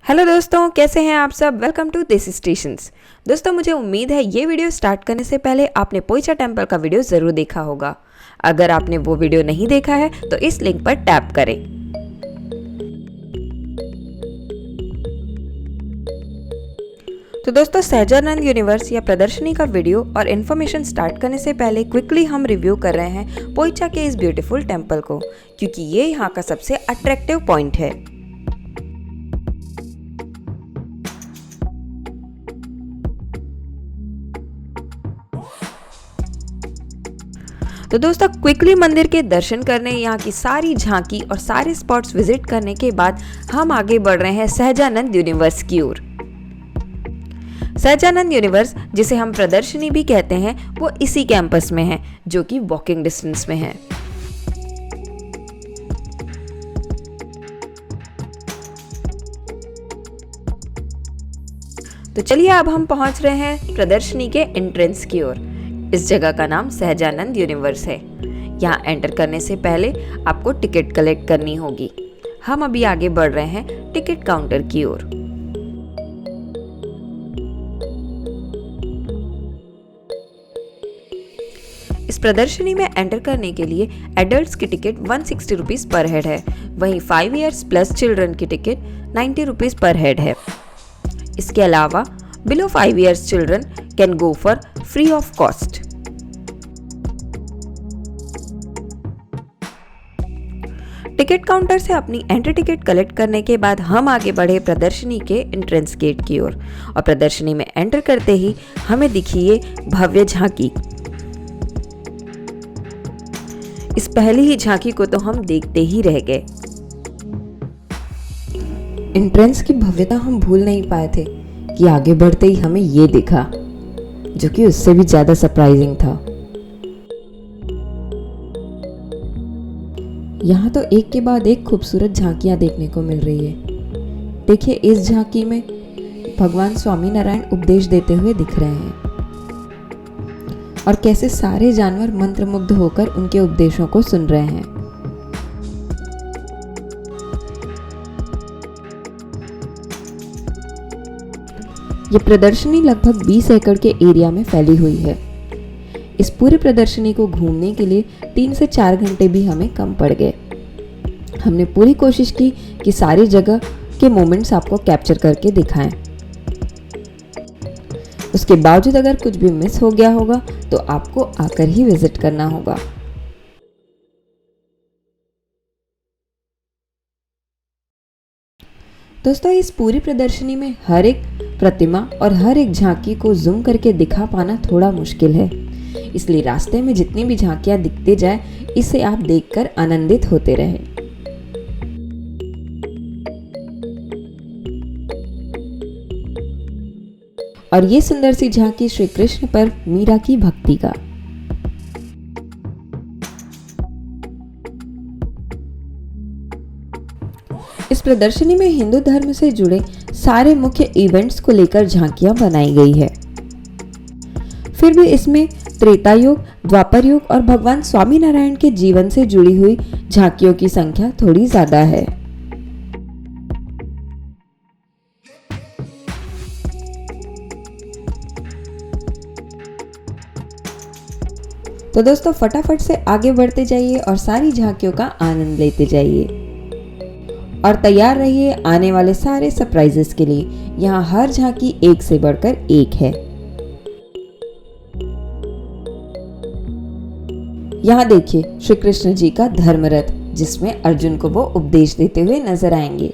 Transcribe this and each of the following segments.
Hello दोस्तों, कैसे हैं आप सब। वेलकम टू देसी स्टेशंस। दोस्तों, मुझे उम्मीद है ये वीडियो स्टार्ट करने से पहले आपने पोइचा टेम्पल का वीडियो ज़रूर देखा होगा। अगर आपने वो वीडियो नहीं देखा है तो इस लिंक पर टैप करें। तो दोस्तों, सहजानंद यूनिवर्स या प्रदर्शनी का वीडियो और इन्फॉर्मेशन स्टार्ट करने से पहले क्विकली हम रिव्यू कर रहे हैं पोइचा के इस ब्यूटीफुल टेम्पल को, क्योंकि ये यहाँ का सबसे अट्रैक्टिव पॉइंट है। तो दोस्तों, क्विकली मंदिर के दर्शन करने, यहाँ की सारी झांकी और सारे स्पॉट्स विजिट करने के बाद हम आगे बढ़ रहे हैं सहजानंद यूनिवर्स की ओर। सहजानंद यूनिवर्स, जिसे हम प्रदर्शनी भी कहते हैं, वो इसी कैंपस में है, जो कि वॉकिंग डिस्टेंस में है। तो चलिए अब हम पहुंच रहे हैं प्रदर्शनी के एंट्रेंस की ओर। इस जगह का नाम सहजानंद यूनिवर्स है। यहाँ एंटर करने से पहले आपको टिकट कलेक्ट करनी होगी। हम अभी आगे बढ़ रहे हैं टिकट काउंटर की ओर। इस प्रदर्शनी में एंटर करने के लिए एडल्ट्स की टिकट 160 रुपीज पर हेड है, वहीं 5 इयर्स प्लस चिल्ड्रन की टिकट 90 रुपीज पर हेड है। इसके अलावा below 5 years children can go for free of cost. Ticket counter से अपनी एंट्री टिकट कलेक्ट करने के बाद हम आगे बढ़े प्रदर्शनी के एंट्रेंस गेट की ओर, और प्रदर्शनी में एंटर करते ही हमें दिखी ये भव्य झांकी। इस पहली ही झांकी को तो हम देखते ही रह गए। एंट्रेंस की भव्यता हम भूल नहीं पाए थे कि आगे बढ़ते ही हमें ये दिखा, जो कि उससे भी ज्यादा सरप्राइजिंग था। यहाँ तो एक के बाद एक खूबसूरत झांकियां देखने को मिल रही है। देखिए, इस झांकी में भगवान स्वामी नारायण उपदेश देते हुए दिख रहे हैं, और कैसे सारे जानवर मंत्रमुग्ध होकर उनके उपदेशों को सुन रहे हैं। ये प्रदर्शनी लगभग 20 एकड़ के एरिया में फैली हुई है। इस पूरी प्रदर्शनी को घूमने के लिए 3 से 4 घंटे भी हमें कम पड़ गए। हमने पूरी कोशिश की कि सारी जगह के मोमेंट्स आपको कैप्चर करके दिखाएं। उसके बावजूद अगर कुछ भी मिस हो गया होगा तो आपको आकर ही विजिट करना होगा। दोस्तों, इस पूरी प्रदर्शनी में हर एक प्रतिमा और हर एक झांकी को जूम करके दिखा पाना थोड़ा मुश्किल है, इसलिए रास्ते में जितनी भी झांकियां दिखते जाए, इसे आप देखकर आनंदित होते रहें। और ये सुंदर सी झांकी श्री कृष्ण पर मीरा की भक्ति का। इस प्रदर्शनी में हिंदू धर्म से जुड़े सारे मुख्य इवेंट्स को लेकर झांकियां बनाई गई है। फिर भी इसमें त्रेता युग, द्वापर युग और भगवान स्वामी नारायण के जीवन से जुड़ी हुई झांकियों की संख्या थोड़ी ज्यादा है। तो दोस्तों, फटाफट से आगे बढ़ते जाइए और सारी झांकियों का आनंद लेते जाइए, और तैयार रहिए आने वाले सारे सरप्राइजेस के लिए। यहाँ हर झांकी एक से बढ़कर एक है। यहाँ देखिए श्री कृष्ण जी का धर्मरथ, जिसमें अर्जुन को वो उपदेश देते हुए नजर आएंगे।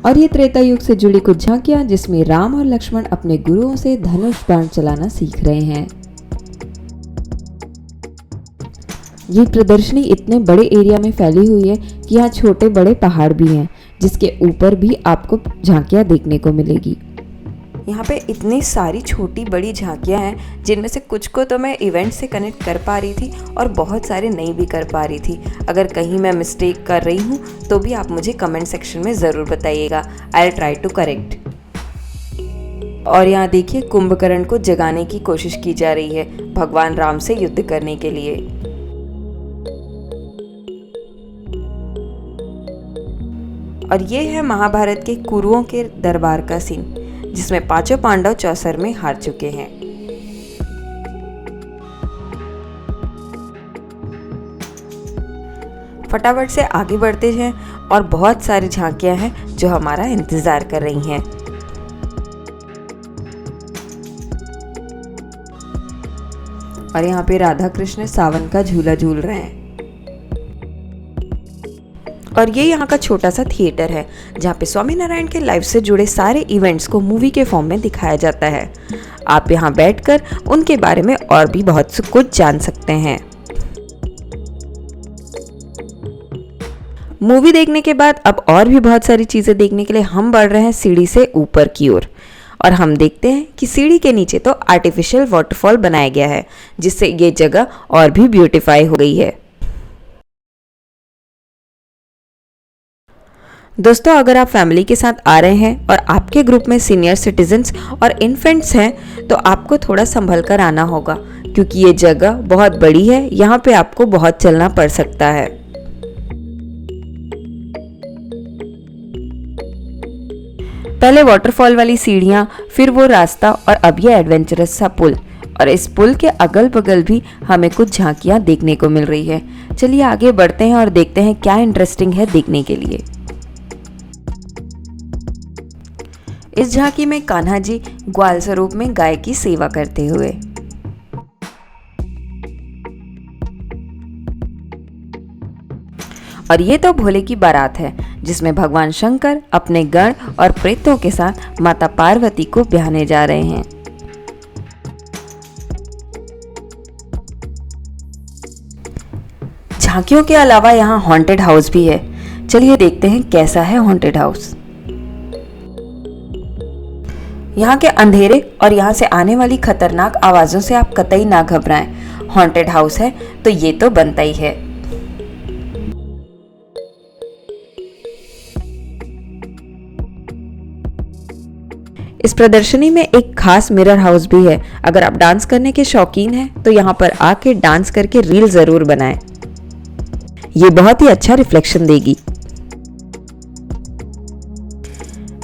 और ये त्रेता युग से जुड़ी कुछ झांकियां, जिसमें राम और लक्ष्मण अपने गुरुओं से धनुष बाण चलाना सीख रहे हैं। ये प्रदर्शनी इतने बड़े एरिया में फैली हुई है कि यहाँ छोटे बड़े पहाड़ भी हैं, जिसके ऊपर भी आपको झांकियां देखने को मिलेगी। यहाँ पे इतनी सारी छोटी बड़ी झांकियाँ हैं, जिनमें से कुछ को तो मैं इवेंट से कनेक्ट कर पा रही थी और बहुत सारे नहीं भी कर पा रही थी। अगर कहीं मैं मिस्टेक कर रही हूँ तो भी आप मुझे कमेंट सेक्शन में ज़रूर बताइएगा। I will try to correct. और यहाँ देखिए, कुंभकर्ण को जगाने की कोशिश की जा रही है भगवान राम से युद्ध करने के लिए। और ये है महाभारत के कुरुओं के दरबार का सीन, जिसमें पांचों पांडव चौसर में हार चुके हैं। फटाफट से आगे बढ़ते हैं और बहुत सारी झांकियां हैं जो हमारा इंतजार कर रही हैं। और यहाँ पे राधा कृष्ण सावन का झूला झूल रहे हैं। और ये यहाँ का छोटा सा थिएटर है जहाँ पे स्वामी नारायण के लाइफ से जुड़े सारे इवेंट्स को मूवी के फॉर्म में दिखाया जाता है। आप यहाँ बैठकर उनके बारे में और भी बहुत कुछ जान सकते हैं। मूवी देखने के बाद अब और भी बहुत सारी चीज़ें देखने के लिए हम बढ़ रहे हैं सीढ़ी से ऊपर की ओर। और हम देखते हैं कि सीढ़ी के नीचे तो आर्टिफिशियल वाटरफॉल बनाया गया है, जिससे ये जगह और भी ब्यूटीफाई हो गई है। दोस्तों, अगर आप फैमिली के साथ आ रहे हैं और आपके ग्रुप में सीनियर सिटीजन्स और इन्फेंट्स हैं तो आपको थोड़ा संभल कर आना होगा, क्योंकि ये जगह बहुत बड़ी है। यहाँ पे आपको बहुत चलना पड़ सकता है। पहले वाटरफॉल वाली सीढ़ियाँ, फिर वो रास्ता और अब ये एडवेंचरस सा पुल। और इस पुल के अगल बगल भी हमें कुछ झांकियाँ देखने को मिल रही है। चलिए आगे बढ़ते हैं और देखते हैं क्या इंटरेस्टिंग है देखने के लिए। इस झांकी में कान्हा जी ग्वाल स्वरूप में गाय की सेवा करते हुए। और ये तो भोले की बारात है, जिसमें भगवान शंकर अपने गण और प्रेतों के साथ माता पार्वती को ब्याहने जा रहे हैं। झांकियों के अलावा यहाँ हॉन्टेड हाउस भी है। चलिए देखते हैं कैसा है हॉन्टेड हाउस। यहाँ के अंधेरे और यहाँ से आने वाली खतरनाक आवाजों से आप कतई ना घबराएं। हॉन्टेड हाउस है तो ये तो बनता ही है। इस प्रदर्शनी में एक खास मिरर हाउस भी है। अगर आप डांस करने के शौकीन हैं तो यहाँ पर आके डांस करके रील जरूर बनाएं। ये बहुत ही अच्छा रिफ्लेक्शन देगी।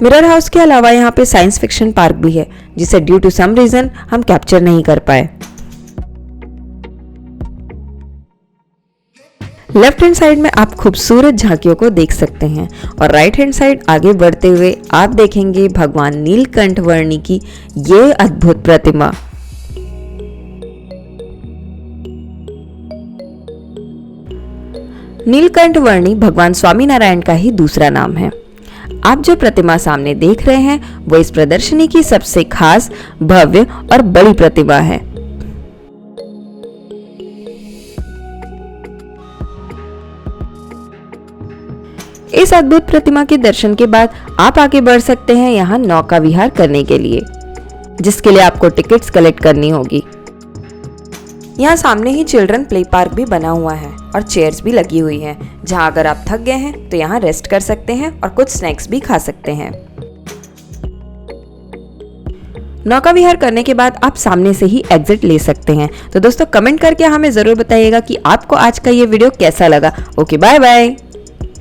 मिरर हाउस के अलावा यहाँ पे साइंस फिक्शन पार्क भी है, जिसे ड्यू टू सम रीजन हम कैप्चर नहीं कर पाए। लेफ्ट हैंड साइड में आप खूबसूरत झांकियों को देख सकते हैं और राइट हैंड साइड आगे बढ़ते हुए आप देखेंगे भगवान नीलकंठ वर्णी की ये अद्भुत प्रतिमा। नीलकंठ वर्णी भगवान स्वामी नारायण का ही दूसरा नाम है। आप जो प्रतिमा सामने देख रहे हैं वो इस प्रदर्शनी की सबसे खास, भव्य और बड़ी प्रतिमा है। इस अद्भुत प्रतिमा के दर्शन के बाद आप आगे बढ़ सकते हैं यहाँ नौका विहार करने के लिए, जिसके लिए आपको टिकट्स कलेक्ट करनी होगी। यहाँ सामने ही चिल्ड्रन प्ले पार्क भी बना हुआ है और चेयर्स भी लगी हुई हैं, जहाँ अगर आप थक गए हैं तो यहाँ रेस्ट कर सकते हैं और कुछ स्नैक्स भी खा सकते हैं। नौका विहार करने के बाद आप सामने से ही एग्जिट ले सकते हैं। तो दोस्तों, कमेंट करके हमें जरूर बताइएगा कि आपको आज का ये वीडियो कैसा लगा। Okay, bye bye.